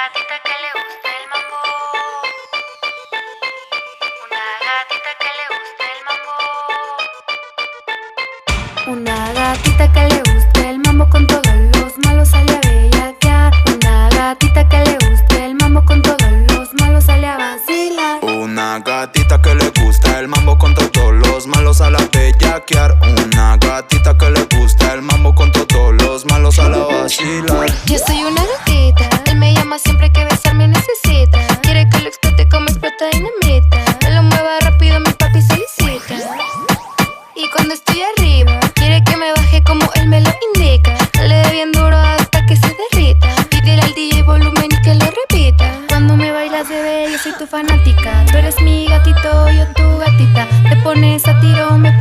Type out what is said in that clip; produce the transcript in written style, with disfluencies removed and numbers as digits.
gatita que le gusta el mambo. Una gatita que le gusta el mambo. Una gatita que le gusta el mambo, con todos los malos sale a bellaquear. Una gatita que le gusta el mambo, con todos los malos sale a vacilar. Una gatita que le gusta el mambo, con todos los malos sale a bellaquear. Una gatita que le gusta el mambo, con todos los malos sale a vacilar. Yo soy una gatita, él me llama siempre que besarme necesita. Quiere que lo explote como explota dinamita. Me lo mueva rápido, mi papi solicita. Y cuando estoy arriba, quiere que me baje como él me lo indica. Le dé bien duro hasta que se derrita. Pídele al DJ volumen y que lo repita. Cuando me bailas, bebé, yo soy tu fanática. Tú eres mi gatito, yo tu gatita. Te pones a tiro, me